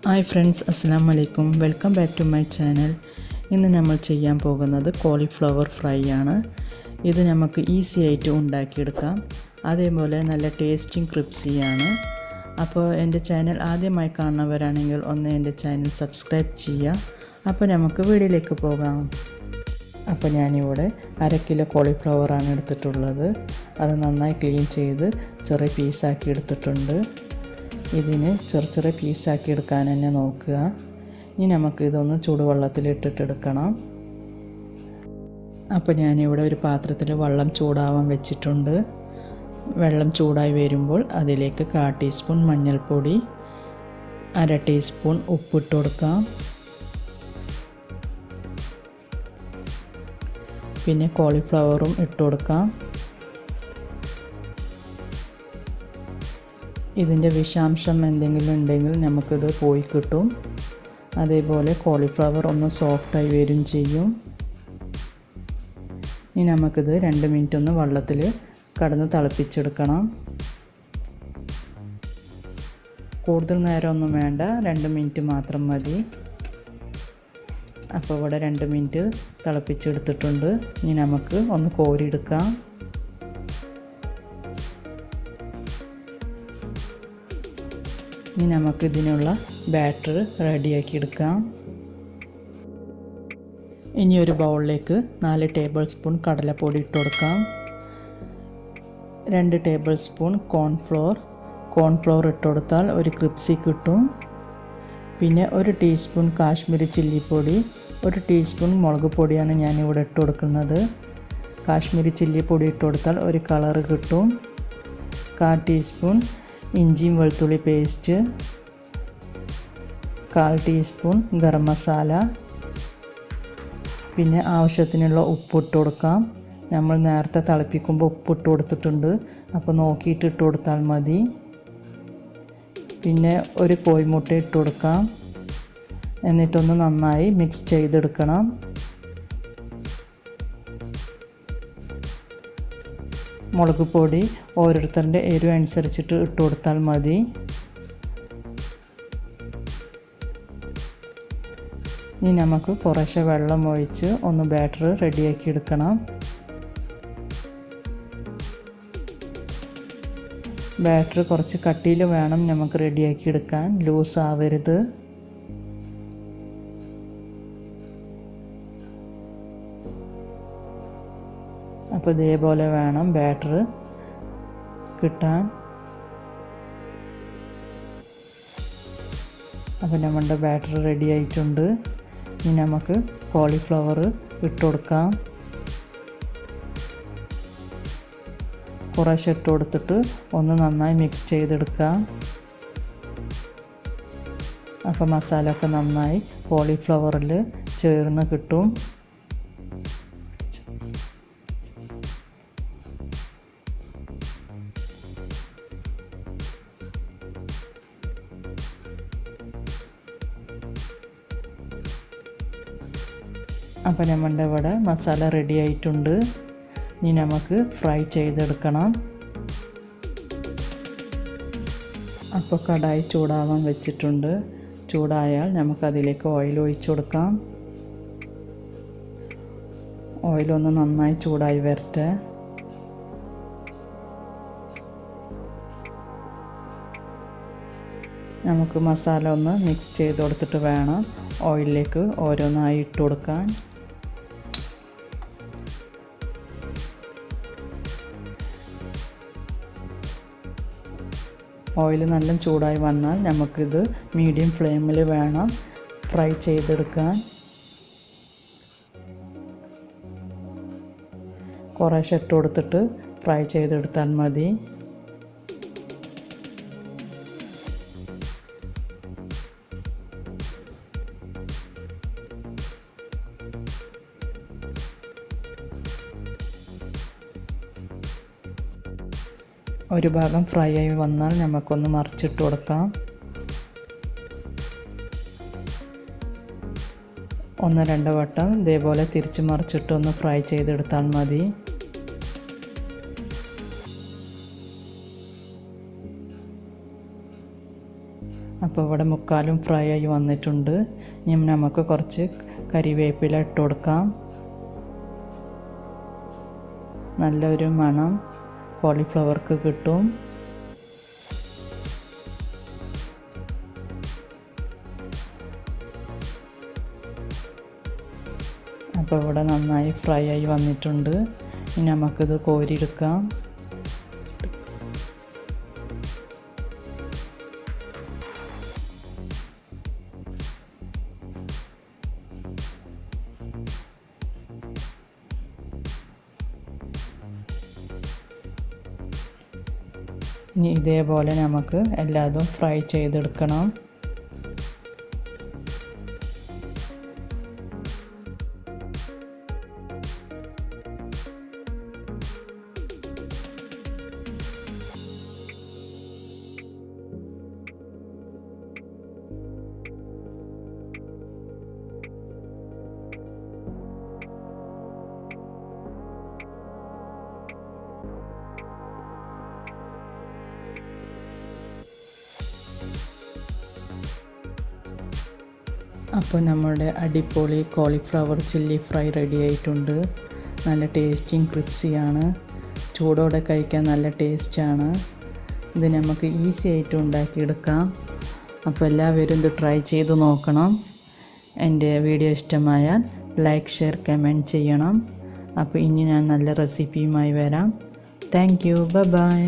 Hi friends, Assalamu alaikum. Welcome back to my channel. ഇന്ന് നമ്മൾ ചെയ്യാൻ പോകുന്നത് കോളിഫ്ലവർ ഫ്രൈ ആണ്. ഇത് നമുക്ക് ഈസി ആയിട്ട് ഉണ്ടാക്കിയെടുക്കാം. അതേപോലെ നല്ല ടേസ്റ്റിംഗ് ക്രിസ്പിയാണ്. അപ്പോൾ എൻ്റെ ചാനൽ ആദ്യമായി കാണുന്നവരാണെങ്കിൽ ഒന്ന് എൻ്റെ ചാനൽ സബ്സ്ക്രൈബ് ചെയ്യുക. അപ്പോൾ നമുക്ക് വീഡിയോയിലേക്ക് പോകാം. അപ്പോൾ ഞാനിവിടെ 1/2 കിലോ കോളിഫ്ലവർ ആണ് എടുത്തിട്ടുള്ളത്. അത് നന്നായി ക്ലീൻ ചെയ്ത് ചെറിയ പീസാക്കി എടുത്തിട്ടുണ്ട്. ഇതിന് ചെറിയ പീസാക്കി എടുക്കാൻ തന്നെ നോക്കുക. ഇനി നമുക്ക് ഇതൊന്ന് ചൂടുവെള്ളത്തിലിട്ടിട്ടെടുക്കണം. അപ്പോൾ ഞാനിവിടെ ഒരു പാത്രത്തിൽ വെള്ളം ചൂടാവാൻ വെച്ചിട്ടുണ്ട്. വെള്ളം ചൂടായി വരുമ്പോൾ അതിലേക്ക് 1/4 ടീസ്പൂൺ മഞ്ഞൾപ്പൊടി, 1/2 ടീസ്പൂൺ ഉപ്പിട്ട് കൊടുക്കാം. പിന്നെ കോളിഫ്ലവറും ഇട്ട് കൊടുക്കാം. ഇതിൻ്റെ വിഷാംശം എന്തെങ്കിലും ഉണ്ടെങ്കിൽ നമുക്കിത് പോയി കിട്ടും. അതേപോലെ കോളിഫ്ലവർ ഒന്ന് സോഫ്റ്റായി വരും ചെയ്യും. ഇനി നമുക്കിത് 2 മിനിറ്റ് ഒന്ന് വെള്ളത്തിൽ കടന്ന് തിളപ്പിച്ചെടുക്കണം. കൂടുതൽ നേരമൊന്നും വേണ്ട, 2 മിനിറ്റ് മാത്രം മതി. അപ്പോൾ ഇവിടെ 2 മിനിറ്റ് തിളപ്പിച്ചെടുത്തിട്ടുണ്ട്. ഇനി നമുക്ക് ഒന്ന് കോരിയെടുക്കാം. ഇനി നമുക്ക് ഇതിനുള്ള ബാറ്റർ റെഡിയാക്കി എടുക്കാം. ഇനി ഒരു ബൗളിലേക്ക് 4 ടേബിൾ സ്പൂൺ കടലപ്പൊടി ഇട്ട് കൊടുക്കാം. 2 ടേബിൾ സ്പൂൺ കോൺഫ്ലോർ ഇട്ട് കൊടുത്താൽ ഒരു ക്രിസ്പി കിട്ടും. പിന്നെ 1 ടീസ്പൂൺ കാശ്മീരി ചില്ലിപ്പൊടി, 1 ടീസ്പൂൺ മുളക് പൊടിയാണ് ഞാനിവിടെ ഇട്ട് കൊടുക്കുന്നത്. കാശ്മീരി ചില്ലിപ്പൊടി ഇട്ട് കൊടുത്താൽ ഒരു കളറ് കിട്ടും. 1/4 ടീസ്പൂൺ ഇഞ്ചിയും വെളുത്തുള്ളി പേസ്റ്റ്, 1/4 ടീസ്പൂൺ ഗരം മസാല, പിന്നെ ആവശ്യത്തിനുള്ള ഉപ്പിട്ട് കൊടുക്കാം. നമ്മൾ നേരത്തെ തിളപ്പിക്കുമ്പോൾ ഉപ്പിട്ട് കൊടുത്തിട്ടുണ്ട്, അപ്പോൾ നോക്കിയിട്ട് ഇട്ട് കൊടുത്താൽ മതി. പിന്നെ ഒരു കോഴിമുട്ട ഇട്ട് കൊടുക്കാം. എന്നിട്ടൊന്ന് നന്നായി മിക്സ് ചെയ്തെടുക്കണം. മുളക് പൊടി ഓരോരുത്തരുടെ എരിവ് അനുസരിച്ചിട്ട് ഇട്ട് കൊടുത്താൽ മതി. ഇനി നമുക്ക് കുറേശ്ശെ വെള്ളം ഒഴിച്ച് ഒന്ന് ബാറ്റർ റെഡിയാക്കി എടുക്കണം. ബാറ്റർ കുറച്ച് കട്ടിയിൽ വേണം നമുക്ക് റെഡിയാക്കി എടുക്കാൻ, ലൂസ് ആവരുത്. അപ്പോൾ ഇതേപോലെ വേണം ബാറ്റർ കിട്ടാൻ. അപ്പോൾ നമ്മുടെ ബാറ്റർ റെഡി ആയിട്ടുണ്ട്. ഇനി നമുക്ക് കോളിഫ്ലവർ ഇട്ട് കൊടുക്കാം. കുറേശ്ശെ ഇട്ട് കൊടുത്തിട്ട് ഒന്ന് നന്നായി മിക്സ് ചെയ്തെടുക്കാം. അപ്പോൾ മസാല ഒക്കെ നന്നായി കോളിഫ്ലവറിൽ ചേർന്ന് കിട്ടും. അപ്പോൾ നമ്മുടെ ഇവിടെ മസാല റെഡി ആയിട്ടുണ്ട്. ഇനി നമുക്ക് ഫ്രൈ ചെയ്തെടുക്കണം. അപ്പോൾ കടായി ചൂടാവാൻ വെച്ചിട്ടുണ്ട്. ചൂടായാൽ നമുക്കതിലേക്ക് ഓയിൽ ഒഴിച്ചു കൊടുക്കാം. ഓയിലൊന്ന് നന്നായി ചൂടായി വരട്ടെ. നമുക്ക് മസാല ഒന്ന് മിക്സ് ചെയ്ത് കൊടുത്തിട്ട് വേണം ഓയിലിലേക്ക് ഓരോന്നായി ഇട്ട് കൊടുക്കാൻ. ഓയിൽ നല്ല ചൂടായി വന്നാൽ നമുക്കിത് മീഡിയം ഫ്ലെയിമിൽ വേണം ഫ്രൈ ചെയ്തെടുക്കാൻ. കുറേശ്ശെ ഇട്ട് കൊടുത്തിട്ട് ഫ്രൈ ചെയ്തെടുത്താൽ മതി. ഒരു ഭാഗം ഫ്രൈ ആയി വന്നാൽ നമുക്കൊന്ന് മറിച്ചിട്ട് കൊടുക്കാം. 1-2 വട്ടം ഇതേപോലെ തിരിച്ച് മറിച്ചിട്ട് ഒന്ന് ഫ്രൈ ചെയ്തെടുത്താൽ മതി. അപ്പോൾ ഇവിടെ മുക്കാലും ഫ്രൈ ആയി വന്നിട്ടുണ്ട്. ഇനി നമുക്ക് കുറച്ച് കരിവേപ്പില ഇട്ട് കൊടുക്കാം. നല്ലൊരു മണം കോളിഫ്ലവർക്ക് കിട്ടും. അപ്പോൾ ഇവിടെ നന്നായി ഫ്രൈ ആയി വന്നിട്ടുണ്ട്. ഇനി നമുക്കിത് കോരിയെടുക്കാം. ഇനി ഇതേപോലെ നമുക്ക് എല്ലാതും ഫ്രൈ ചെയ്തെടുക്കണം. അപ്പോൾ നമ്മുടെ അടിപൊളി കോളിഫ്ലവർ ചില്ലി ഫ്രൈ റെഡി ആയിട്ടുണ്ട്. നല്ല ടേസ്റ്റിയും ക്രിപ്സിയാണ്. ചൂടോടെ കഴിക്കാൻ നല്ല ടേസ്റ്റാണ്. ഇത് നമുക്ക് ഈസി ആയിട്ട് ഉണ്ടാക്കിയെടുക്കാം. അപ്പോൾ എല്ലാവരും ഇത് ട്രൈ ചെയ്ത് നോക്കണം. എൻ്റെ വീഡിയോ ഇഷ്ടമായാൽ ലൈക്ക്, ഷെയർ, കമൻറ്റ് ചെയ്യണം. അപ്പോൾ ഇനി ഞാൻ നല്ല റെസിപ്പിയുമായി വരാം. Thank you. ബൈ.